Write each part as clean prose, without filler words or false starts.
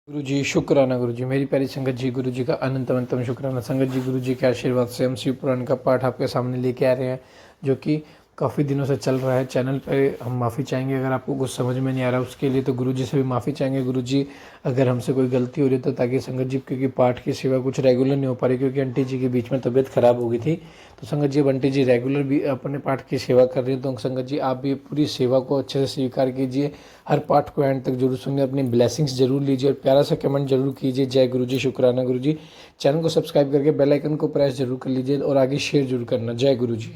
गुरु जी शुक्राना गुरु जी, मेरी प्यारी संगत जी, गुरु जी का अनंत अनंतम शुक्राना। संगत जी, गुरु जी के आशीर्वाद से हम शिव पुराण का पाठ आपके सामने लेके आ रहे हैं, जो कि काफ़ी दिनों से चल रहा है चैनल पे। हम माफ़ी चाहेंगे अगर आपको कुछ समझ में नहीं आ रहा उसके लिए, तो गुरु जी से भी माफ़ी चाहेंगे। गुरु जी, अगर हमसे कोई गलती हो रही है तो, ताकि संगत जी, क्योंकि पाठ की सेवा कुछ रेगुलर नहीं हो पा रही, क्योंकि आंटी जी के बीच में तबीयत खराब हो गई थी। तो संगत जी, अब आंटी जी रेगुलर भी अपने पाठ की सेवा कर रही है, तो संगत जी आप भी पूरी सेवा को अच्छे से स्वीकार कीजिए। हर पाठ को एंड तक जरूर सुनिए, अपनी ब्लेसिंग्स जरूर लीजिए और प्यारा सा कमेंट जरूर कीजिए। जय गुरु जी, शुक्राना गुरु जी। चैनल को सब्सक्राइब करके बेल आइकन को प्रेस जरूर कर लीजिए और आगे शेयर जरूर करना। जय गुरु जी।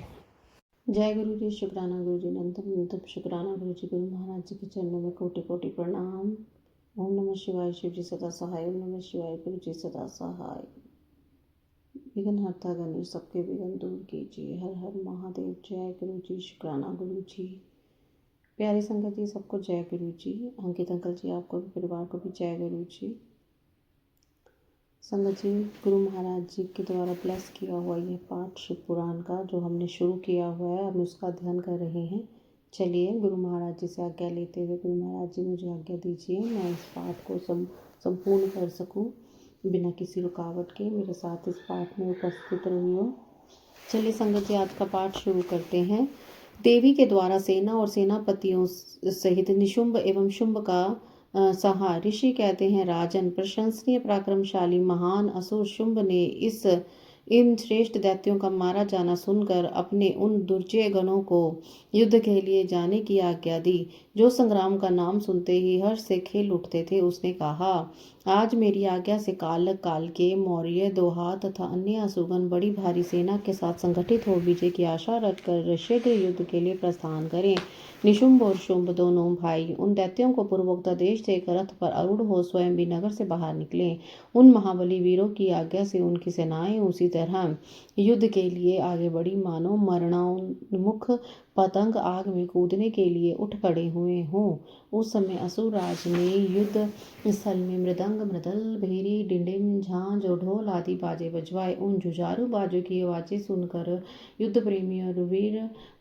जय गुरु जी, शुक्राना गुरु जी, नंदन नंदन शुक्राना गुरु जी। गुरु महाराज जी के चरणों में कोटि कोटि प्रणाम। ओम नमः शिवाय। शिव जी सदा सहाय। ओम नमः शिवाय। गुरु जी सदा सहाय। विघ्न हरता गणेश सबके विघ्न दूर कीजिए। हर हर महादेव। जय गुरु जी, शुक्राना गुरु जी। प्यारी संगत जी, सबको जय गुरु जी। अंकित अंकल जी, आपको भी, परिवार को भी जय गुरु जी। संगत जी, गुरु महाराज जी के द्वारा ब्लेस किया हुआ यह पाठ शिव पुराण का जो हमने शुरू किया हुआ है, हम उसका अध्ययन कर रहे हैं। चलिए गुरु महाराज जी से आज्ञा लेते हुए, गुरु महाराज जी मुझे आज्ञा दीजिए, मैं इस पाठ को संपूर्ण कर सकूं बिना किसी रुकावट के। मेरे साथ इस पाठ में उपस्थित रहिए। चलिए संगत जी, आज का पाठ शुरू करते हैं। देवी के द्वारा सेना और सेनापतियों सहित निशुंभ एवं शुंभ का संहार। ऋषि कहते हैं, राजन, प्रशंसनीय पराक्रमशाली महान असुर शुंभ ने इन श्रेष्ठ दैत्यों का मारा जाना सुनकर अपने उन दुर्जय गणों को युद्ध के लिए जाने की आज्ञा दी, जो संग्राम का नाम सुनते ही हर्ष से खेल उठते थे। उसने कहा, आज मेरी आज्ञा से काल के मौर्य, दोहा तथा अन्य असुरगण बड़ी भारी सेना के साथ संगठित हो विजय की आशा रखकर शीघ्र युद्ध के लिए प्रस्थान करें। निशुंभ और शुंभ दोनों भाई उन दैत्यों को पूर्वोक्त आदेश देकर रथ पर आरूढ़ हो स्वयं भी नगर से बाहर निकले। उन महाबली वीरों की आज्ञा से उनकी सेनाएं उसी तरह युद्ध के लिए आगे बढ़ी, मानो मरणोन्मुख पतंग आग में कूदने के लिए उठ खड़े हुए हों। उस समय असुरराज ने युद्ध स्थल में मृदंग, मृदल, भेरी, डिंडिम, झांझ और ढोल आदि बाजे बजवाए। उन जुझारू बाजों की आवाजें सुनकर युद्ध प्रेमी और वीर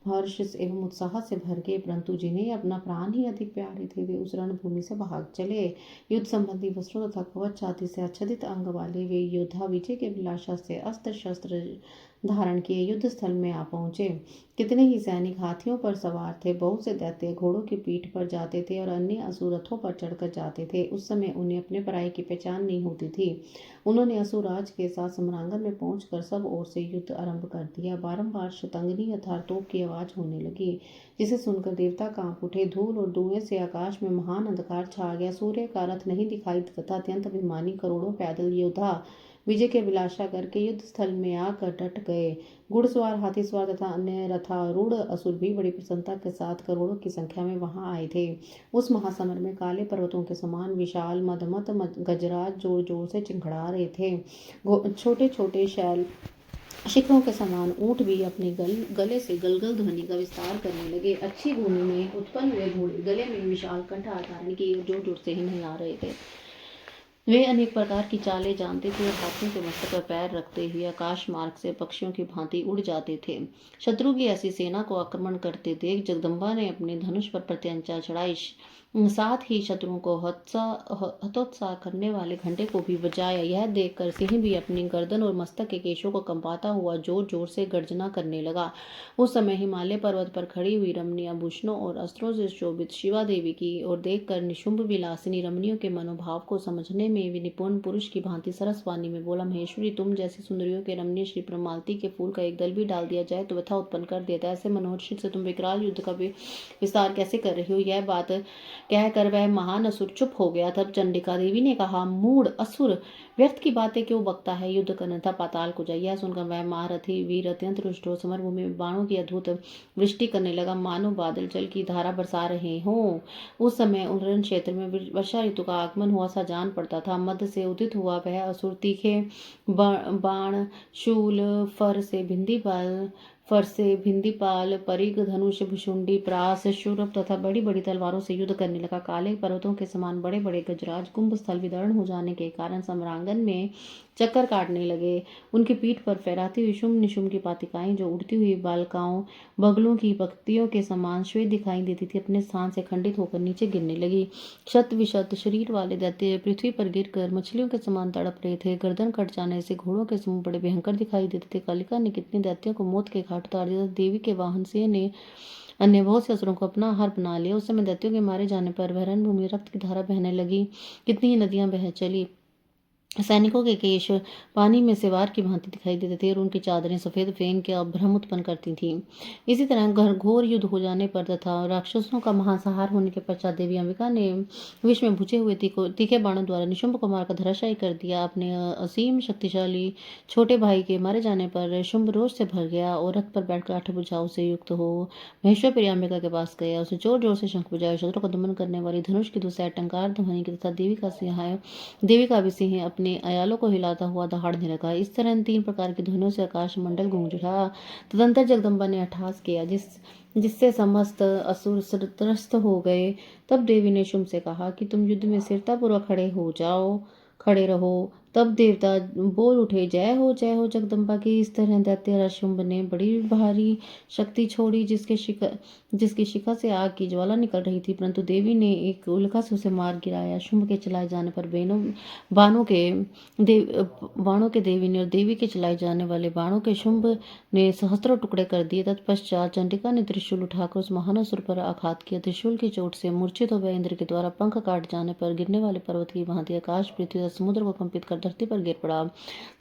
हर्ष एवं उत्साह से भर गए, परंतु जिन्हें अपना प्राण ही अधिक प्यारे थे, वे उस रणभूमि से भाग चले। युद्ध संबंधी वस्त्रों तथा कवच आदि से आच्छादित अंग वाले वे योद्धा विजय के अभिलाषा से अस्त्र शस्त्र धारण किए युद्ध स्थल में आ पहुंचे। कितने ही सैनिक हाथियों पर सवार थे, बहुत से दैत्य घोड़ों की पीठ पर जाते थे और अन्य असुर रथों पर चढ़कर जाते थे। उस समय उन्हें अपने पराये की पहचान नहीं होती थी। उन्होंने असुरराज के साथ सम्रांगण में पहुंचकर सब ओर से युद्ध आरंभ कर दिया। बारंबार शतंगनी अर्थात तोप की आवाज होने लगी, जिसे सुनकर देवता कांप उठे। धूल और धुएं से आकाश में महान अंधकार छा गया। सूर्य का रथ नहीं दिखाई तथा अत्यंत अभिमानी करोड़ों पैदल योद्धा विजय की अभिलाषा करके युद्ध स्थल में आकर डट गए। घुड़सवार, हाथी सवार तथा अन्य रथारूढ़ असुर भी बड़ी प्रसन्नता के साथ करोड़ों की संख्या में वहां आए थे। उस महासमर में काले पर्वतों के समान विशाल मदमत गजराज जोर जोर से चिंखड़ा रहे थे। छोटे छोटे शैल शिखरों के समान ऊंट भी अपने गले से गलगल ध्वनि का विस्तार करने लगे। अच्छी भूमि में उत्पन्न हुए घोड़े गले में विशाल कंठ धारण किए जोर जोर से हिला रहे थे। वे अनेक प्रकार की चालें जानते थे और हाथियों के मस्तक पर पैर रखते हुए आकाश मार्ग से पक्षियों की भांति उड़ जाते थे। शत्रु की ऐसी सेना को आक्रमण करते देख जगदम्बा ने अपने धनुष पर प्रत्यंचा चढ़ाई, साथ ही शत्रुओं को हतोत्साह करने वाले घंटे को भी बजाया। यह देखकर सिंह भी अपनी गर्दन और मस्तक के केशों को कंपाता हुआ जोर जोर से गर्जना करने लगा। उस समय हिमालय पर्वत पर खड़ी हुई रमणी आभूषणों और अस्त्रों से शोभित शिवा देवी की ओर देखकर निशुंभ विलासिनी रमणियों के मनोभाव को समझने में भी निपुण पुरुष की भांति सरसवाणी में बोला, महेश्वरी, तुम जैसी सुंदरियों के रमणीय श्री प्रमालती के फूल का एक दल भी डाल दिया जाए तो व्यथा उत्पन्न कर देता है। ऐसे मनोहर शील से तुम विकराल युद्ध का विस्तार कैसे कर रही हो? यह बात कहकर वह महान असुर चुप हो गया। तब चंडिका देवी ने कहा, मूढ़ असुर, व्यर्थ की बातें क्यों बकता है? युद्ध करना था, पाताल को जाइए। सुनकर वह महारथी वीर अत्यंत रुष्ट हो समरभूमि में बाणों की अद्भुत वृष्टि करने लगा, मानो बादल जल की धारा बरसा रहे हों। उस समय उन रण क्षेत्र में वर्षा ऋतु का आगमन हुआ सा जान पड़ता था। मध्य से उदित हुआ वह असुर तीखे बाण, शूल, फर से भिंदी बल फरसे, भिंदीपाल, परिघ, धनुष, भुशुंडी, प्रास, शूरप तथा बड़ी बड़ी तलवारों से युद्ध करने लगा। काले पर्वतों के समान बड़े बड़े गजराज कुंभ स्थल विदर्ण हो जाने के कारण सम्रांगण में चक्कर काटने लगे। उनकी पीठ पर फहराती हुई शुंभ निशुंभ की पातिकाएं, जो उड़ती हुई बालकाओं बगलों की पत्तियों के समान श्वेत दिखाई देती थी, अपने स्थान से खंडित होकर नीचे गिरने लगी। शत विशत शरीर वाले दैत्य पृथ्वी पर गिरकर मछलियों के समान तड़प रहे थे। गर्दन कट जाने से घोड़ों के समूह बड़े भयंकर दिखाई देते थे। कालिका ने कितने दैत्यों को मौत के घाट उतार दिया। देवी के वाहन से ने अन्य बहुत से असुरों को अपना आहार बना लिया। उस समय दैत्यों के मारे जाने पर वह रणभूमि में रक्त की धारा बहने लगी। कितनी ही नदियां बह चली। सैनिकों के केश पानी में सिवार की भांति दिखाई देते थे और उनकी चादरें सफेद फेन के भ्रम उत्पन्न करती थीं। इसी तरह घोर युद्ध हो जाने पर तथा राक्षसों का महासंहार होने के पश्चात देवी अंबिका ने विष में भुजे हुए तीखे बाणों द्वारा निशुंभ कुमार का धराशायी कर दिया। अपने असीम शक्तिशाली छोटे भाई के मारे जाने पर शुंभ रोष से भर गया और रथ पर बैठकर 8 भुजाओं से युक्त हो महेश्वर प्रिय अंबिका के पास गया। उसे जोर जोर से शंख बजाया। शत्रु का दमन करने वाली धनुष की दूसरी टंकार ध्वनि की तथा देवी का भी सिंह अपने अयालों को हिलाता हुआ दहाड़ने लगा। इस तरह इन 3 प्रकार की ध्वनियों से आकाश मंडल गूंज उठा। तदंतर जगदम्बा ने अट्टहास किया, जिससे समस्त असुर त्रस्त हो गए। तब देवी ने शुंभ से कहा कि तुम युद्ध में स्थिरतापूर्वक खड़े रहो। तब देवता बोल उठे, जय हो जगदम्बा की। इस तरह दैत्य शुंभ ने बड़ी भारी शक्ति छोड़ी, जिसकी शिखा से आग की ज्वाला निकल रही थी, परंतु देवी ने एक उल्का से उसे मार गिराया। शुंभ के चलाए जाने पर बाणों के देवी ने और देवी के चलाए जाने वाले बाणों के शुंभ ने सहस्त्रों टुकड़े कर दिए। तत्पश्चात चंडिका ने त्रिशूल उठाकर उस महान असुर पर आघात किया। त्रिशूल की चोट से मूर्छित हो वह इंद्र के द्वारा पंख काट जाने पर गिरने वाले पर्वत की भांति आकाश, पृथ्वी तथा समुद्र को कंपित कर धरती पर गिर पड़ा।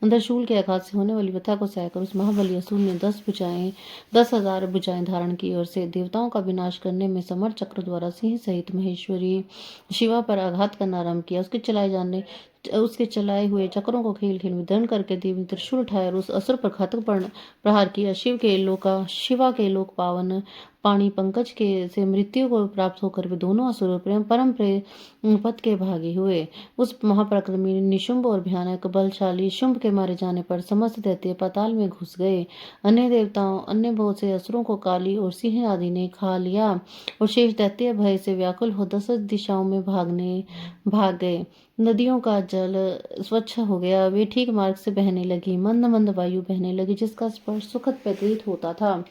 त्रिशूल के आघात से होने वाली व्यथा को सहकर उस महाबली असुर ने 10,000 भुजाएं धारण की और से देवताओं का विनाश करने में समर चक्र द्वारा सिंह सहित महेश्वरी शिवा पर आघात करना आरंभ किया। उसके चलाए हुए चक्रों को खेल खेल में दंड करके देवी ने त्रिशूल उठाया और उस असुर पर घातक प्रहार किया। शिवा के लोक पावन पाणी पंकज के से मृत्यु को प्राप्त होकर वे दोनों असुर परम पद के भागी हुए। उस महापराक्रमी निशुंभ और भयानक बलशाली शुंभ के मारे जाने पर समस्त दैत्य पाताल में घुस गए। अन्य बहुत से असुरों को काली और सिंह आदि ने खा लिया और शेष दैत्य भय से व्याकुल हो 10 दिशाओं में भाग गए। नदियों का जल स्वच्छ हो गया। वे ठीक मार्ग से बहने लगी। मंद मंद वायु बहने लगी, जिसका स्पर्श सुखद प्रतीत होता था।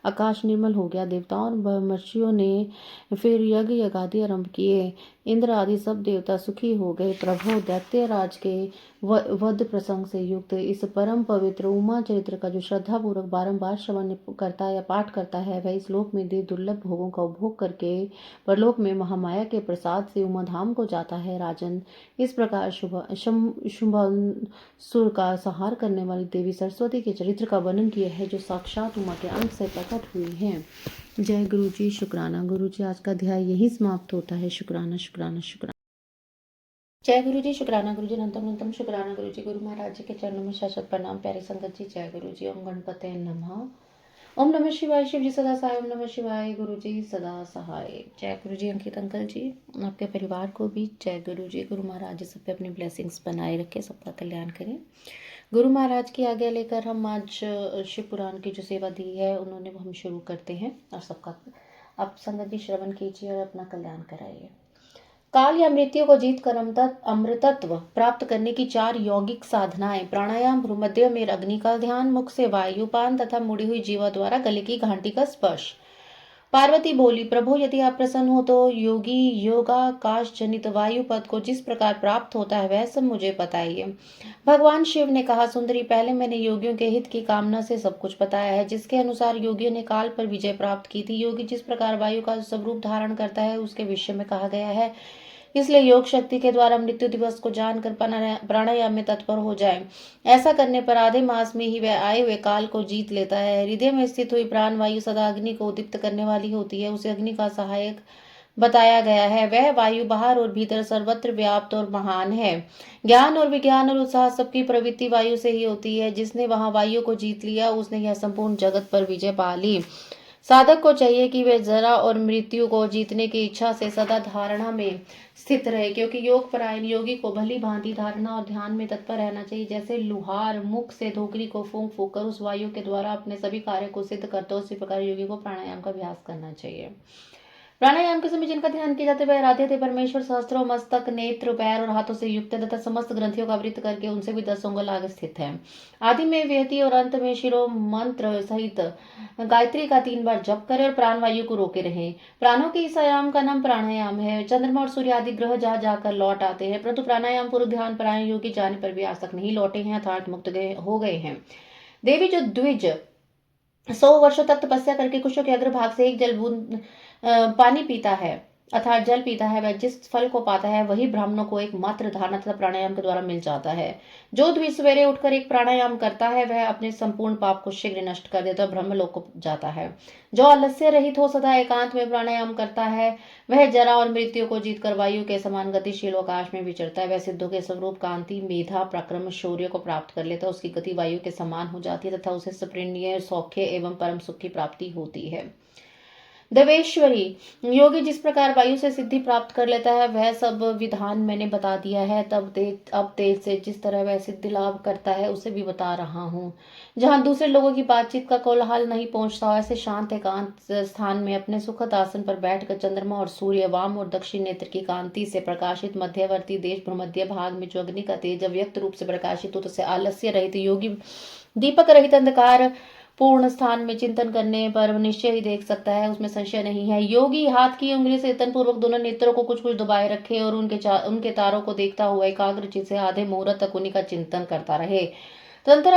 आकाश निर्मल हो गया। देवताओं और महर्षियों ने फिर यज्ञ आदि आरंभ किए। इंद्र आदि सब देवता सुखी हो गए। प्रभु, दैत्यराज के वध प्रसंग से युक्त इस परम पवित्र उमा चरित्र का जो श्रद्धा पूर्वक बारंबार श्रवण करता या पाठ करता है, वह इस लोक में देव दुर्लभ भोगों का उपभोग करके परलोक में महामाया के प्रसाद से उमा धाम को जाता है। राजन, इस प्रकार शुंभासुर का संहार करने वाली देवी सरस्वती के चरित्र का वर्णन किया है, जो साक्षात उमा के अंश से प्रकट हुई है। जय गुरु जी, शुक्राना गुरु जी। आज का अध्याय यही समाप्त होता है। शुक्राना शुक्राना शुक्राना। जय गुरु जी, शुक्राना गुरु जी, अनंतम शुक्राना गुरु जी। गुरु महाराज जी के चरणों में शाश्वत प्रणाम। प्यारी संगत जी, जय गुरु जी। ओम गणपते नमः। ओम नमः शिवाय। शिव जी सदा सहाय। ओम नमः शिवाय। गुरु जी सदा सहाय। जय गुरु जी। अंकित अंकल जी, आपके परिवार को भी जय गुरु जी। गुरु महाराज जी सब पे अपनी ब्लेसिंग्स बनाए रखे, सबका कल्याण करें। गुरु महाराज की आज्ञा लेकर हम आज शिव पुराण की जो सेवा दी है उन्होंने वो हम शुरू करते हैं और सबका आप संगत जी श्रवण कीजिए और अपना कल्याण कराइए। काल या मृत्यु को जीत कर अमृतत्व प्राप्त करने की 4 यौगिक साधनाएं: प्राणायाम, भ्रूमध्य में अग्नि का ध्यान, मुख से वायुपान तथा मुड़ी हुई जीवा द्वारा गले की घंटी का स्पर्श। पार्वती बोली, प्रभु यदि आप प्रसन्न हो तो योगी योगाकाश जनित वायु पद को जिस प्रकार प्राप्त होता है वह सब मुझे बताइए। भगवान शिव ने कहा, सुंदरी, पहले मैंने योगियों के हित की कामना से सब कुछ बताया है, जिसके अनुसार योगियों ने काल पर विजय प्राप्त की थी। योगी जिस प्रकार वायु का स्वरूप धारण करता है उसके विषय में कहा गया है। इसलिए योग शक्ति के द्वारा मृत्यु दिवस को जानकर प्राणायाम में तत्पर हो जाए। ऐसा करने पर आधे मास में ही वह आए हुए काल को जीत लेता है। हृदय में स्थित हुई प्राण वायु सदा अग्नि को उद्दीप्त करने वाली होती है, उसे अग्नि का सहायक बताया गया है। वह वायु बाहर और भीतर सर्वत्र व्याप्त और महान है। ज्ञान और विज्ञान और उत्साह सबकी प्रवृत्ति वायु से ही होती है। जिसने वहां वायु को जीत लिया उसने यह संपूर्ण जगत पर विजय पा ली। साधक को चाहिए कि वे जरा और मृत्यु को जीतने की इच्छा से सदा धारणा में स्थित रहे, क्योंकि योग परायण योगी को भली भांति धारणा और ध्यान में तत्पर रहना चाहिए। जैसे लुहार मुख से धोकरी को फूंक फूंक कर उस वायु के द्वारा अपने सभी कार्य को सिद्ध करते हो, उसी प्रकार योगी को प्राणायाम का अभ्यास करना चाहिए। प्राणायाम के समय जिनका ध्यान किया जाता है वह आराध्य थे परमेश्वर सहस्त्रों मस्तक, नेत्र, पैर और हाथों से युक्त तथा समस्त ग्रंथियों का आवृत करके उनसे भी 10 अंगुल आगे स्थित है। आदि में व्यहति और अंत में शिरो मंत्र सहित गायत्री का 3 बार जप करे और प्राण वायु को रोके रहे। प्राणों के इस आयाम का नाम प्राणायाम है। चंद्रमा और सूर्य आदि ग्रह जा जाकर लौट आते हैं, परंतु प्राणायाम पूर्व ध्यान परायण योगी जाने पर भी आज तक नहीं लौटे हैं, अर्थात मुक्त हो गए हैं। देवी जो द्विज 100 वर्षों तक तपस्या करके कुशों के अग्रभाग से एक जल बूंद पानी पीता है, अर्थात जल पीता है, वह जिस फल को पाता है वही ब्राह्मणों को एक मात्र धारणा तथा प्राणायाम के द्वारा मिल जाता है। जो द्विज सवेरे उठकर एक प्राणायाम करता है वह अपने संपूर्ण पाप को शीघ्र नष्ट कर देता है, ब्रह्मलोक को जाता है। जो आलस्य रहित हो सदा एकांत में प्राणायाम करता है वह जरा और मृत्यु को जीतकर वायु के समान गतिशील आकाश में विचरता है। वह सिद्धों के स्वरूप कांति, मेधा, पराक्रम, शौर्य को प्राप्त कर लेता है। उसकी गति वायु के समान हो जाती है तथा उसे सप्रणीय, सौख्य एवं परम सुख की प्राप्ति होती है। देवेश्वरी योगी जिस प्रकार वायु से सिद्धि प्राप्त कर लेता है वह सब विधान मैंने बता दिया है। अब तेज से जिस तरह वह सिद्धि लाभ करता है उसे भी बता रहा हूँ। जहाँ दूसरे लोगों की बातचीत का कोलाहल नहीं पहुंचता, ऐसे शांत एकांत स्थान में अपने सुखद आसन पर बैठकर चंद्रमा और सूर्य वाम और दक्षिण नेत्र की कांति से प्रकाशित मध्यवर्ती देश भ्रमध्य भाग में जो अग्नि का तेज अव्यक्त रूप से प्रकाशित हो, तसे आलस्य रहित योगी दीपक रहित अंधकार पूर्ण स्थान में चिंतन करने पर निश्चय ही देख सकता है, उसमें संशय नहीं है। योगी हाथ की उंगली से यत्न पूर्वक दोनों नेत्रों को कुछ कुछ दबाए रखे और उनके तारों को देखता हुआ एकाग्र चित्त से आधे मुहूर्त तक उन्हीं का चिंतन करता रहे। तंत्र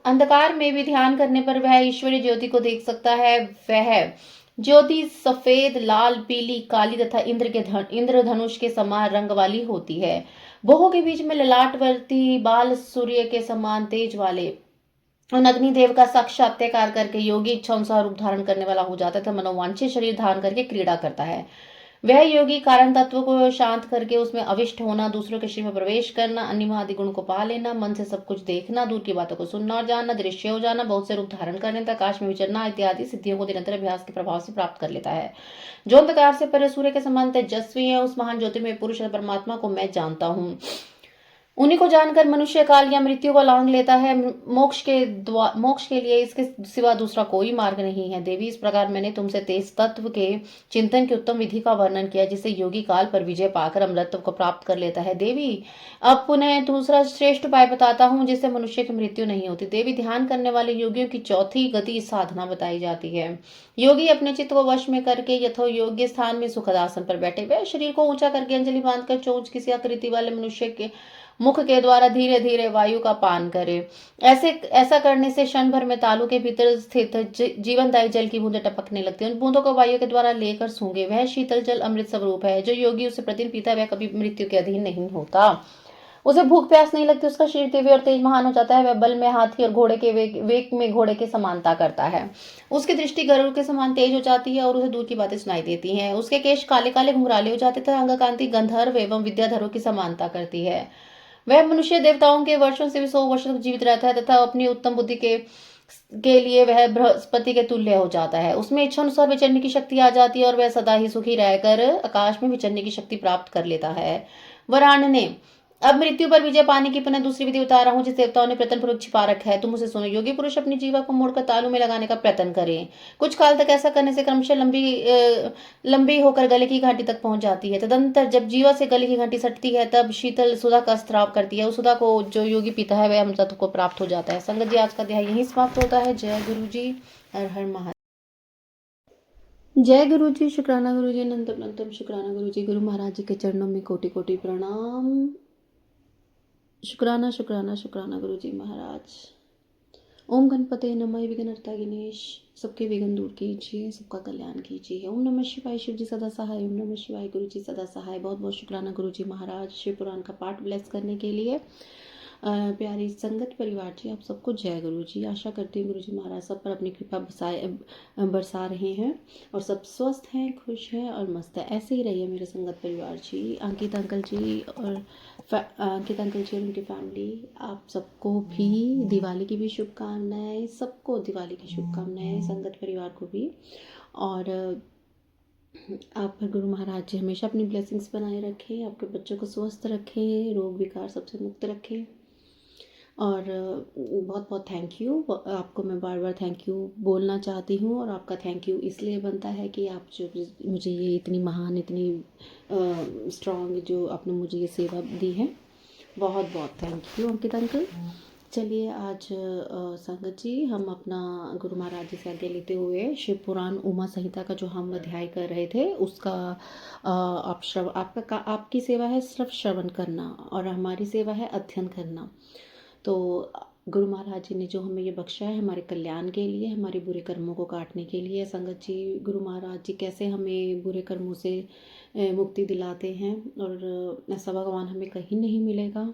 अंधकार में भी ध्यान करने पर वह ईश्वरीय ज्योति को देख सकता है। वह ज्योति सफेद, लाल, पीली, काली तथा इंद्रधनुष के समान रंग वाली होती है। भोहों के बीच में ललाटवर्ती बाल सूर्य के समान तेज वाले उन अग्निदेव का साक्षात्कार करके योगी इच्छा अनुसार रूप धारण करने वाला हो जाता है, मनोवांछित शरीर धारण करके क्रीड़ा करता है। वह योगी कारण तत्व को शांत करके उसमें अविष्ट होना, दूसरों के शरीर में प्रवेश करना, अन्य आदि गुण को पा लेना, मन से सब कुछ देखना, दूर की बातों को सुनना और जानना, दृश्य हो जाना, बहुत से रूप धारण करने तक आकाश में विचरना इत्यादि सिद्धियों को निरंतर अभ्यास के प्रभाव से प्राप्त कर लेता है। जो अंधकार से परे सूर्य के समान तेजस्वी है, उस महान ज्योति में पुरुष परमात्मा को मैं जानता हूँ। उन्हीं को जानकर मनुष्य काल या मृत्यु को लांघ लेता है। मोक्ष के लिए इसके सिवा दूसरा कोई मार्ग नहीं है। देवी, इस प्रकार मैंने तुमसे तेज तत्व के चिंतन की उत्तम विधि का वर्णन किया, जिससे योगी काल पर विजय पाकर अमृतत्व को प्राप्त कर लेता है। देवी, अब पुनः दूसरा श्रेष्ठ उपाय बताता हूँ जिससे मनुष्य की मृत्यु नहीं होती। देवी, ध्यान करने वाले योगियों की चौथी गति साधना बताई जाती है। योगी अपने चित्त को वश में करके यथो योग्य स्थान में सुखद आसन पर बैठे हुए शरीर को ऊंचा करके अंजलि बांधकर चोंच किसी आकृति वाले मनुष्य के मुख के द्वारा धीरे धीरे वायु का पान करे। ऐसा करने से क्षण भर में तालू के भीतर स्थित जीवनदायी जल की बूंदें टपकने लगती हैं। उन बूंदों को वायु के द्वारा लेकर सूंघे। वह शीतल जल अमृत स्वरूप है। जो योगी उसे प्रतिदिन पीता है वह कभी मृत्यु के अधीन नहीं होता। उसे भूख प्यास नहीं लगती, उसका शरीर दिव्य और तेज महान हो जाता है। वह बल में हाथी और घोड़े के वेग में घोड़े के समानता करता है। उसकी दृष्टि गरुड़ के समान तेज हो जाती है और उसे दूर की बातें सुनाई देती हैं। उसके केश काले काले घुंघराले हो जाते तथा अंग कांति गंधर्व एवं विद्याधरों की समानता करती है। वह मनुष्य देवताओं के वर्षों से भी 100 वर्ष तक जीवित रहता है तथा अपनी उत्तम बुद्धि के लिए वह बृहस्पति के तुल्य हो जाता है। उसमें इच्छा अनुसार विचरने की शक्ति आ जाती है और वह सदा ही सुखी रहकर आकाश में विचरने की शक्ति प्राप्त कर लेता है। वरानने, अब मृत्यु पर विजय पाने की पुनः दूसरी विधि बता रहा हूँ जिस देवताओं ने प्रयत्न पूर्वक छिपा रखा है। तुम उसे सुनो। योगी पुरुष अपनी जीवा को मोड़कर तालू में लगाने का प्रयत्न करें। कुछ काल तक ऐसा करने से क्रमशः लंबी होकर गले की घाटी तक पहुंच जाती है। तदंतर जब जीवा से गले की घाटी सटती है तब शीतल सुधा का स्त्राव करती है। उस सुधा को जो योगी पीता है वह अमृतत्व को प्राप्त हो जाता है। संगत जी, आज का अध्याय यहीं समाप्त होता है। जय गुरु जी, हर हर महादेव। जय गुरु जी, शुक्राना गुरु जी, अनंतम शुक्राना गुरु जी। गुरु महाराज जी के चरणों में कोटि कोटि प्रणाम। शुक्राना शुक्राना शुक्राना गुरु जी महाराज। ओम गणपते नमः। विघ्नहर्ता गणेश सबके विघ्न दूर कीजिए, सबका कल्याण कीजिए। ओम नमः शिवाय। शिव जी सदा सहाय। ओम नमः शिवाय। गुरु जी सदा सहाय। बहुत बहुत शुक्राना गुरु जी महाराज शिव पुराण का पाठ ब्लेस करने के लिए। प्यारी संगत परिवार जी, आप सबको जय गुरु जी। आशा करती हूँ गुरु जी महाराज सब पर अपनी कृपा बरसा रहे हैं और सब स्वस्थ हैं, खुश हैं और मस्त है। ऐसे ही रहिए मेरे संगत परिवार जी। अंकित अंकल जी और अंकित अंकल जी और उनकी फैमिली, आप सबको भी दिवाली की भी शुभकामनाएं, सबको दिवाली की शुभकामनाएं, संगत परिवार को भी। और आप पर गुरु महाराज जी हमेशा अपनी ब्लेसिंग्स बनाए रखें, आपके बच्चों को स्वस्थ रखें, रोग विकार सबसे मुक्त रखें। और बहुत बहुत थैंक यू, आपको मैं बार बार थैंक यू बोलना चाहती हूँ। और आपका थैंक यू इसलिए बनता है कि आप जो मुझे ये इतनी महान, इतनी स्ट्रॉन्ग जो आपने मुझे ये सेवा दी है, बहुत बहुत थैंक यू अंकित अंकल। चलिए आज संगत जी हम अपना गुरु महाराज जी से आज्ञा लेते हुए शिव पुराण उमा संहिता का जो हम अध्याय कर रहे थे उसका आपकी सेवा है सिर्फ श्रवण करना और हमारी सेवा है अध्ययन करना। तो गुरु महाराज जी ने जो हमें ये बख्शा है हमारे कल्याण के लिए, हमारे बुरे कर्मों को काटने के लिए। संगत जी गुरु महाराज जी कैसे हमें बुरे कर्मों से मुक्ति दिलाते हैं, और ऐसा भगवान हमें कहीं नहीं मिलेगा।